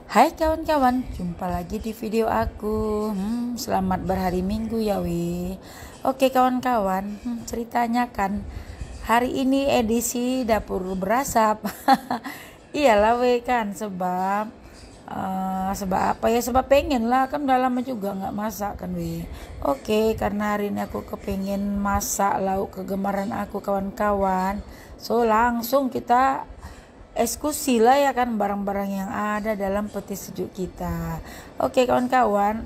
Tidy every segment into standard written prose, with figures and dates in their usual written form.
Hai kawan-kawan, jumpa lagi di video aku. Selamat berhari Minggu ya wi. Oke kawan-kawan, ceritanya kan hari ini edisi dapur berasap. Iyalah wi kan sebab apa ya, sebab pengen lah, kan udah lama juga nggak masak kan wi. Oke, karena hari ini aku kepengen masak lauk kegemaran aku kawan-kawan, so langsung kita eksekusi lah ya kan barang-barang yang ada dalam peti sejuk kita. Oke kawan-kawan,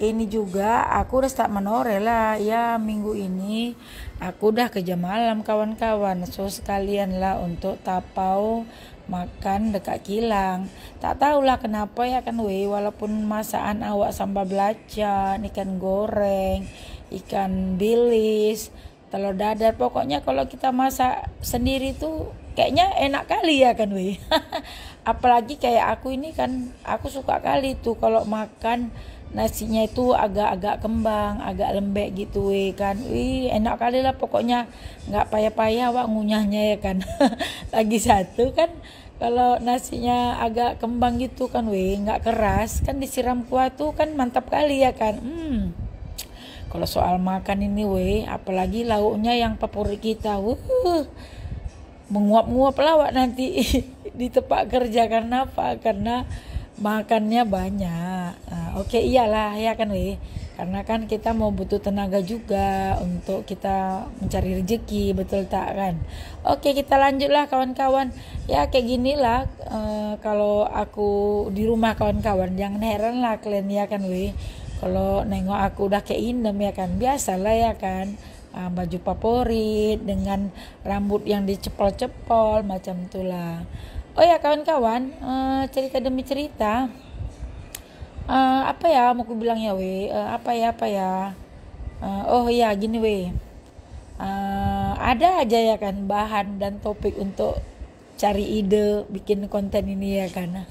ini juga aku udah start menore lah ya, minggu ini aku udah kerja malam kawan-kawan, so sekalian lah untuk tapau makan dekat kilang. Tak tahulah kenapa ya kan walaupun masakan awak sambal belacan, ikan goreng, ikan bilis, telur dadar, pokoknya kalau kita masak sendiri tuh kayaknya enak kali ya kan apalagi kayak aku ini kan, aku suka kali tuh kalau makan nasinya itu agak-agak kembang, agak lembek gitu kan. Enak kali lah pokoknya, nggak payah-payah wak ngunyahnya ya kan. Lagi satu kan kalau nasinya agak kembang gitu kan nggak keras kan, disiram kuah tuh kan mantap kali ya kan. Kalau soal makan ini apalagi lauknya yang favorit kita, menguap-nguap lawak nanti di tempat kerja. Karena apa? Karena makannya banyak. Oke, iyalah ya kan karena kan kita mau butuh tenaga juga untuk kita mencari rezeki, betul tak kan? Oke, kita lanjutlah kawan-kawan. Ya kayak ginilah kalau aku di rumah kawan-kawan, jangan heran lah kalian ya kan kalau nengok aku udah kayak inem ya kan, biasalah ya kan. Baju favorit dengan rambut yang dicepol-cepol macam itulah. Oh ya kawan-kawan, cerita demi cerita, apa ya mau aku bilang ya apa ya oh ya gini ada aja ya kan bahan dan topik untuk cari ide bikin konten ini ya kan.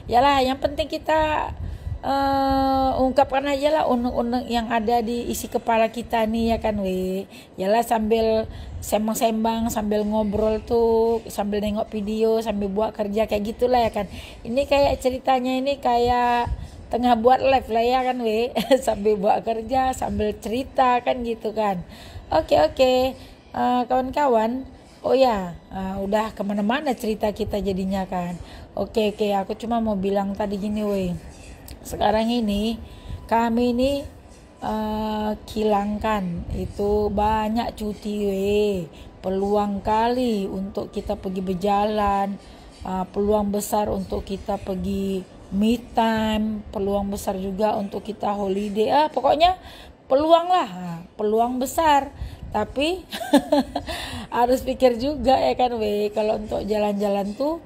Yalah, yang penting kita ungkapkan aja lah unek-unek yang ada di isi kepala kita nih ya kan Yalah, sambil sembang-sembang, sambil ngobrol tuh, sambil nengok video, sambil buat kerja kayak gitulah ya kan. Ini kayak ceritanya ini kayak tengah buat live lah ya kan sambil buat kerja, sambil cerita kan gitu kan. Oke, kawan-kawan. Oh ya, udah kemana-mana cerita kita jadinya kan. Oke, aku cuma mau bilang tadi gini sekarang ini kami ini kilangkan itu banyak cuti peluang kali untuk kita pergi berjalan, peluang besar untuk kita pergi me time, peluang besar juga untuk kita holiday, pokoknya peluang lah, peluang besar. Tapi harus pikir juga ya kan kalau untuk jalan-jalan tuh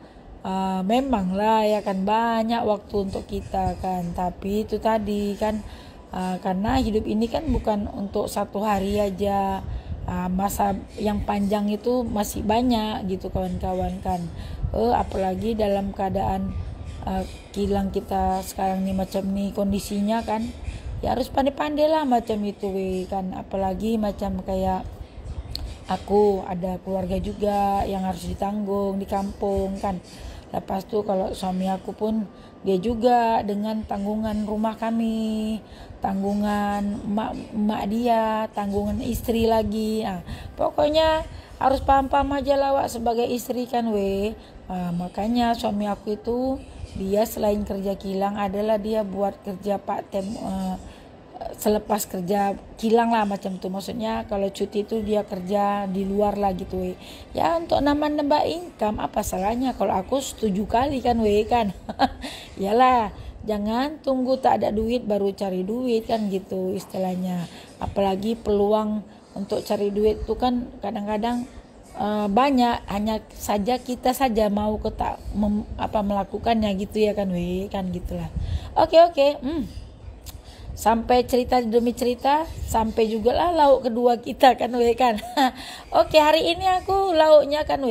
memang lah ya kan banyak waktu untuk kita kan. Tapi itu tadi kan karena hidup ini kan bukan untuk satu hari aja, masa yang panjang itu masih banyak gitu kawan-kawan kan. Apalagi dalam keadaan kilang kita sekarang nih macam nih kondisinya kan, ya harus pandai-pandai lah macam itu kan. Apalagi macam kayak aku ada keluarga juga yang harus ditanggung di kampung kan. Lepas tuh kalau suami aku pun dia juga dengan tanggungan rumah kami, tanggungan emak dia, tanggungan istri lagi. Pokoknya harus paham-paham aja lah wak sebagai istri kan makanya suami aku itu dia selain kerja kilang adalah dia buat kerja part time selepas kerja kilang lah macam tuh, maksudnya kalau cuti itu dia kerja di luar lah gitu ya, untuk nambah income. Apa salahnya? Kalau aku setuju kali kan kan. Yalah, jangan tunggu tak ada duit baru cari duit kan gitu istilahnya. Apalagi peluang untuk cari duit tuh kan kadang-kadang banyak, hanya saja kita saja mau tak melakukannya gitu ya kan kan gitulah. Oke. Sampai cerita demi cerita, sampai juga lah lauk kedua kita kan kan. Oke, hari ini aku lauknya kan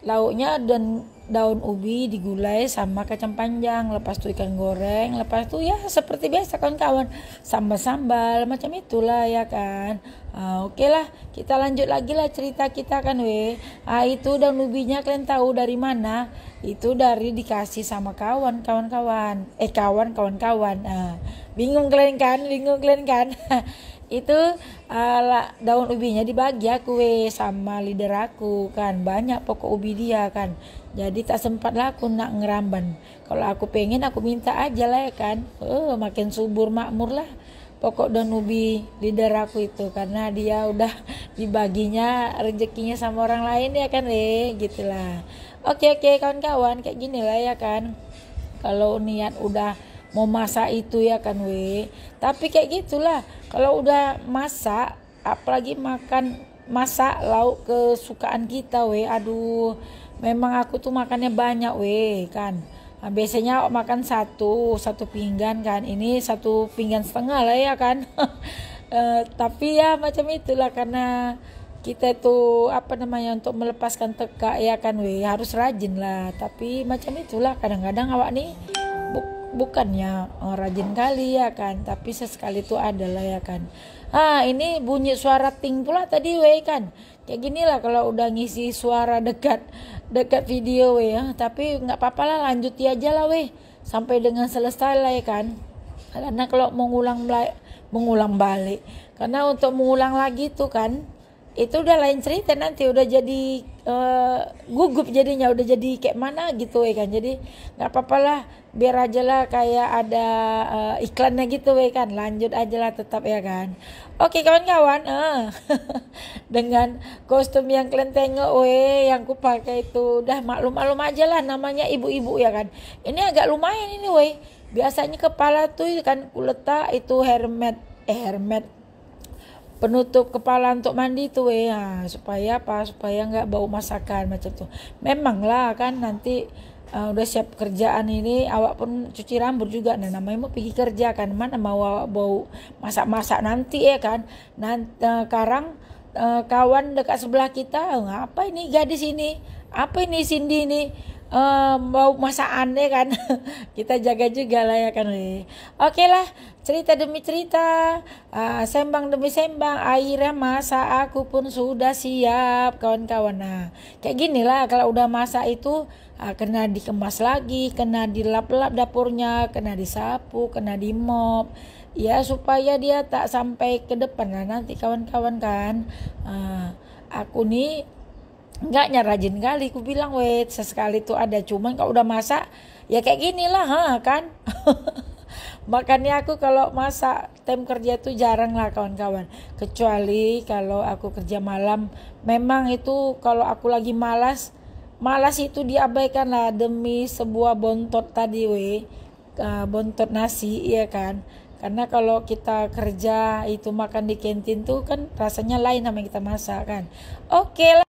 lauknya dan daun ubi digulai sama kacang panjang, lepas itu ikan goreng, lepas itu ya seperti biasa kawan-kawan, sambal-sambal macam itulah ya kan. Oke lah, kita lanjut lagi lah cerita kita kan itu daun ubinya kalian tahu dari mana? Itu dari dikasih sama kawan-kawan. Bingung kalian kan? Itu daun ubinya dibagi aku sama leader aku kan, banyak pokok ubi dia kan, jadi tak sempat lah aku nak ngeramban. Kalau aku pengen aku minta aja lah ya kan. Makin subur makmur lah pokok daun ubi leader aku itu, karena dia udah dibaginya rezekinya sama orang lain ya kan gitulah. Oke kawan-kawan, kayak gini lah ya kan, kalau niat udah mau masak itu ya kan tapi kayak gitulah kalau udah masak, apalagi masak lauk kesukaan kita aduh, memang aku tuh makannya banyak kan. Biasanya makan satu pinggan kan, ini 1,5 pinggan lah ya kan. Tapi ya macam itulah, karena kita itu untuk melepaskan teka ya kan harus rajin lah. Tapi macam itulah, kadang-kadang awak nih bukannya rajin kali ya kan, tapi sesekali itu adalah ya kan. Ini bunyi suara ting pula tadi kan. Kayak gini lah kalau udah ngisi suara dekat video ya. Tapi nggak apa-apa lah, lanjuti aja lah sampai dengan selesai lah ya kan. Karena kalau mengulang balik, karena untuk mengulang lagi tuh kan, itu udah lain cerita, nanti udah jadi gugup jadinya, udah jadi kayak mana gitu kan. Jadi nggak apa-apa lah, biar aja lah kayak ada iklannya gitu kan, lanjut aja lah tetap ya kan. Oke kawan-kawan, dengan kostum yang kalian tengok yang ku pakai itu udah maklum aja lah, namanya ibu-ibu ya kan. Ini agak lumayan ini biasanya kepala tuh kan ku letak itu hermet penutup kepala untuk mandi tuh supaya nggak bau masakan macam tuh. Memang lah kan nanti udah siap kerjaan ini, awak pun cuci rambut juga. Nah namanya mau pergi kerja kan, mana mau awak bau masak nanti ya kan. Nanti sekarang kawan dekat sebelah kita, apa ini gadis ini, apa ini Cindy ini, bau masakan ya kan. Kita jaga juga lah ya kan Oke lah, cerita demi cerita, sembang demi sembang, akhirnya masak aku pun sudah siap kawan-kawan. Nah kayak gini lah kalau udah masak itu, kena dikemas lagi, kena dilap-lap dapurnya, kena disapu, kena dimop ya, supaya dia tak sampai ke depan. Nah nanti kawan-kawan kan, aku nih enggaknya rajin kali, ku bilang sesekali tuh ada, cuman kalau udah masak ya kayak gini lah kan. Makanya aku kalau masak time kerja tuh jarang lah kawan-kawan, kecuali kalau aku kerja malam. Memang itu kalau aku lagi malas itu diabaikan lah demi sebuah bontot tadi bontot nasi ya kan. Karena kalau kita kerja itu makan di kantin tuh kan rasanya lain sama yang kita masak kan. Oke lah.